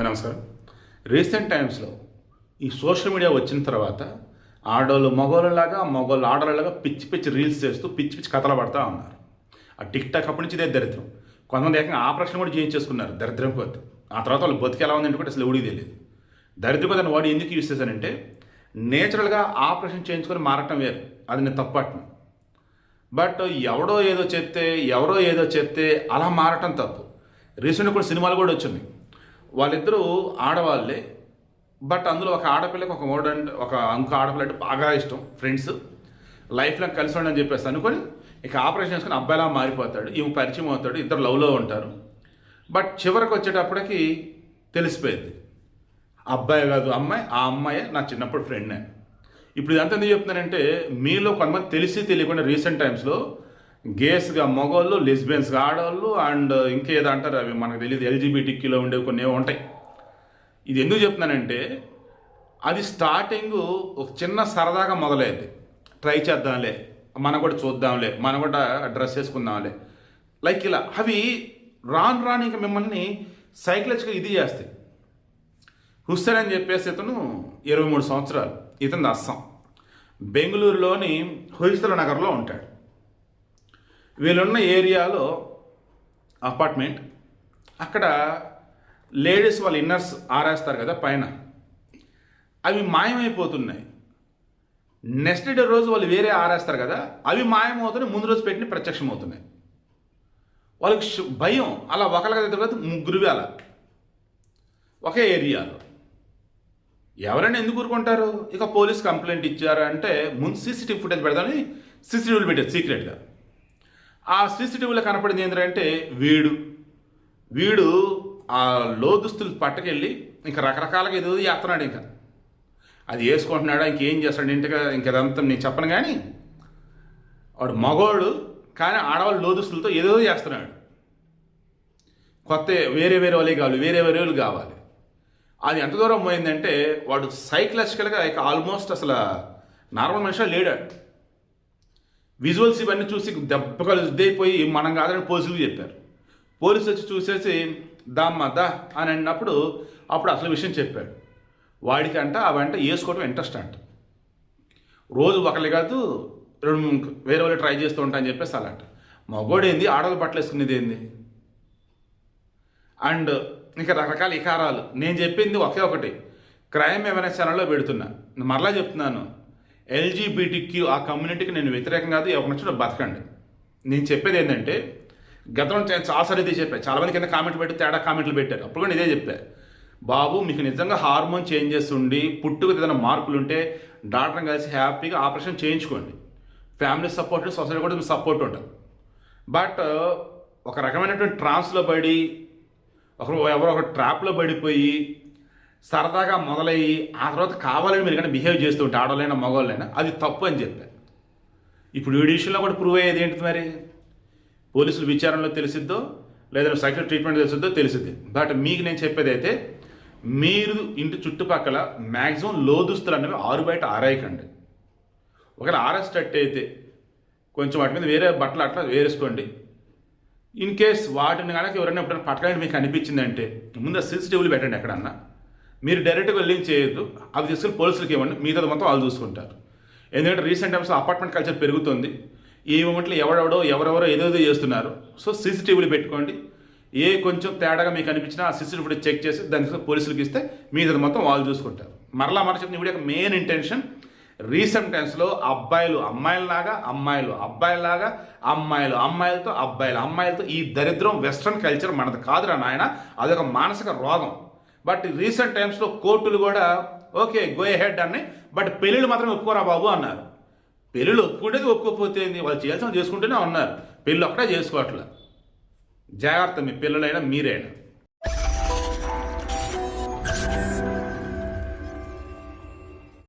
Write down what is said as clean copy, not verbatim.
నమస్కారం. రీసెంట్ టైమ్స్లో ఈ సోషల్ మీడియా వచ్చిన తర్వాత ఆడవాళ్ళు మగవాళ్ళలాగా మగవాళ్ళు ఆడవాళ్ళలాగా పిచ్చి పిచ్చి రీల్స్ చేస్తూ పిచ్చి పిచ్చి కథలు పడతా ఉన్నారు. ఆ టిక్ టాక్ అప్పటి నుంచి ఇదే దరిద్రం. కొంతమంది ఏకంగా ఆపరేషన్ కూడా చేయించేసుకున్నారు దరిద్రం కొద్ది. ఆ తర్వాత వాళ్ళు బతికి ఎలా ఉందంటే కూడా అసలు ఎవడికి తెలియదు. దరిద్రం కొద్ది వాడు ఎందుకు యూజ్ చేశానంటే నేచురల్గా ఆపరేషన్ చేయించుకొని మారటం వేరు, అది నేను తప్పట్ను. బట్ ఎవరో ఏదో చెప్తే అలా మారటం తప్పు. రీసెంట్గా కూడా సినిమాలు కూడా వచ్చినాయి. వాళ్ళిద్దరూ ఆడవాళ్ళే, బట్ అందులో ఒక ఆడపిల్లకి ఒక ఇంకో ఆడపిల్ల అంటే బాగా ఇష్టం, ఫ్రెండ్స్ లైఫ్లో కలిసి ఉండని చెప్పేసి అనుకొని ఇక ఆపరేషన్ చేసుకుని అబ్బాయిలా మారిపోతాడు, ఈమె పరిచయం అవుతాడు, ఇద్దరు లవ్లో ఉంటారు. బట్ చివరికి వచ్చేటప్పటికి తెలిసిపోయింది అబ్బాయి కాదు అమ్మాయి, ఆ అమ్మాయే నా చిన్నప్పుడు ఫ్రెండ్నే. ఇప్పుడు ఇదంతా ఎందుకు చెప్తున్నానంటే మీలో కొంతమంది తెలిసి తెలియకుండా రీసెంట్ టైమ్స్లో గేస్గా మగవాళ్ళు, లెస్బియన్స్గా ఆడవాళ్ళు, అండ్ ఇంకేదో అంటారు అవి మనకు తెలియదు, ఎల్జీబీటీక్యూలో ఉండేవి కొన్ని ఏమో ఉంటాయి. ఇది ఎందుకు చెప్తున్నానంటే అది స్టార్టింగ్ ఒక చిన్న సరదాగా మొదలైంది. ట్రై చేద్దాంలే, మనం కూడా చూద్దాంలే, మనం కూడా డ్రెస్ వేసుకుందాంలే, లైక్ ఇలా. అవి రాను ఇంకా మిమ్మల్ని సైకలాజికల్గా ఇది చేస్తాయి. హుస్సేన్ అని చెప్పేసి ఇతను 23 సంవత్సరాలు, ఇతను అస్సాం, బెంగళూరులోని హొయసల నగర్లో ఉంటాడు. వీళ్ళున్న ఏరియాలో అపార్ట్మెంట్, అక్కడ లేడీస్ వాళ్ళ ఇన్నర్స్ ఆరేస్తారు కదా పైన, అవి మాయమైపోతున్నాయి. నెక్స్ట్ డే రోజు వాళ్ళు వేరే ఆరేస్తారు కదా, అవి మాయమవుతున్నాయి, ముందు రోజు పెట్టిన ప్రత్యక్షమవుతున్నాయి. వాళ్ళకి భయం. అలా ఒకరి తర్వాత ముగ్గురు అలా ఒకే ఏరియాలో. ఎవరైనా ఎందుకు ఊరుకుంటారు? ఇక పోలీస్ కంప్లైంట్ ఇచ్చారు అంటే ముందు సీసీటీవీ ఫుటేజ్ పెడదామని సీసీటీవీలు పెట్టారు సీక్రెట్గా. ఆ సీసీటీవీలో కనపడింది ఏంటంటే వీడు ఆ లోదుస్తులు పట్టుకెళ్ళి ఇంకా రకరకాలుగా ఏదో చేస్తున్నాడు. ఇంకా అది వేసుకుంటున్నాడా, ఇంకేం చేస్తాడు ఇంకదంతా నేను చెప్పను. కానీ వాడు మగోడు, కానీ ఆడవాళ్ళు లోదుస్తులతో ఏదో చేస్తున్నాడు. కొత్త వేరే వాళ్ళు కావాలి. అది ఎంత దూరం పోయిందంటే వాడు సైకలాజికల్గా ఇక ఆల్మోస్ట్ అసలు నార్మల్ మనిషి లేడాడు. విజువల్స్ ఇవన్నీ చూసి దెబ్బగా ఇదైపోయి మనం కాదని పోలీసులకు చెప్పారు. పోలీసు వచ్చి చూసేసి దా అని అన్నప్పుడు అప్పుడు అసలు విషయం చెప్పాడు. వాడికి అవంట వేసుకోవడం ఇంట్రెస్ట్ అంట. రోజు ఒకళ్ళు కాదు వేరే వాళ్ళు ట్రై చేస్తూ ఉంటా అని చెప్పేసి అలాంట. మగోడు ఏంది, ఆడవాళ్ళు బట్టలు వేసుకునేది ఏంది, అండ్ ఇంకా రకరకాల ఇకారాలు. నేను చెప్పింది ఒకే ఒకటి, క్రైమ్ అవేర్నెస్ ఛానల్లో పెడుతున్నా. మరలా చెప్తున్నాను, ఎల్జీబీటీక్యూ ఆ కమ్యూనిటీకి నేను వ్యతిరేకం కాదు, ఎవరి నచ్చిన బతకండి. నేను చెప్పేది ఏంటంటే గతంలో చాలాసార్లు ఇదే చెప్పాను. చాలామంది కింద కామెంట్లు పెట్టి తేడా కామెంట్లు పెట్టారు. అప్పుడు కూడా ఇదే చెప్పాను, బాబు మీకు నిజంగా హార్మోన్ చేంజెస్ ఉండి పుట్టుకు ఏదైనా మార్పులు ఉంటే డాక్టర్ని కలిసి హ్యాపీగా ఆపరేషన్ చేయించుకోండి. ఫ్యామిలీ సపోర్ట్, సొసైటీ కూడా సపోర్ట్ ఉంటుంది. బట్ ఒక రకమైనటువంటి ట్రాన్స్లో పడి ఎవరో ఒక ట్రాప్లో పడిపోయి సరదాగా మొదలయ్యి ఆ తర్వాత కావాలని మీరు కానీ బిహేవ్ చేస్తూ ఉంటే ఆడవాళ్ళైనా మగవాళ్ళైనా అది తప్పు అని చెప్పారు. ఇప్పుడు ఈ విషయంలో కూడా ప్రూవ్ అయ్యేది ఏంటి మరి? పోలీసుల విచారణలో తెలిసిద్దో లేదా సైకిల్ ట్రీట్మెంట్ తెలిసిద్ది. బట్ మీకు నేను చెప్పేది అయితే మీరు ఇంటి చుట్టుపక్కల మ్యాక్సిమం లోదుస్తులు అనేవి బయట ఆరేయకండి. ఒకవేళ ఆరేసేటట్టు అయితే కొంచెం వాటి మీద వేరే బట్టలు అట్లా వేరేసుకోండి. ఇన్ కేస్ వాటిని కనుక ఎవరైనా ఎప్పుడైనా పట్టడానికి మీకు అనిపించిందంటే ముందు సీసీటీవీలు పెట్టండి ఎక్కడన్నా. మీరు డైరెక్ట్గా వెళ్ళి చేయొద్దు, అవి తీసుకుని పోలీసులకి ఇవ్వండి, మిగతాది మొత్తం వాళ్ళు చూసుకుంటారు. ఎందుకంటే రీసెంట్ టైమ్స్ అపార్ట్మెంట్ కల్చర్ పెరుగుతుంది. ఈ మూమెంట్లో ఎవరెవరో ఏదేదో చేస్తున్నారు. సో సీసీటీవీలు పెట్టుకోండి. కొంచెం తేడాగా మీకు అనిపించినా ఆ సీసీటీవీ ఫుటేజ్ చెక్ చేసి దానికి పోలీసులకు ఇస్తే మిగతాది మొత్తం వాళ్ళు చూసుకుంటారు. మరలా చెప్పిన వీడియో మెయిన్ ఇంటెన్షన్, రీసెంట్ టైమ్స్లో అబ్బాయిలు అమ్మాయిలలాగా, అమ్మాయిలు అబ్బాయిలాగా, అమ్మాయిలతో అమ్మాయిలతో ఈ దరిద్రం వెస్ట్రన్ కల్చర్ మనది కాదురా నాయన, అదొక మానసిక రోగం. బట్ రీసెంట్ టైమ్స్లో కోర్టులు కూడా ఓకే గో హెడ్ అన్నాయి, బట్ పెళ్ళిళ్ళు మాత్రం ఒప్పుకోరా బాబు అన్నారు. పెళ్ళిళ్ళు ఒప్పుకుంటేది ఒప్పుకోకపోతే వాళ్ళు చేయాల్సిన చేసుకుంటూనే ఉన్నారు, పెళ్ళి ఒక్కటే చేసుకోవట్లే. జాగ్రత్త, మీ పిల్లలైనా మీరైనా.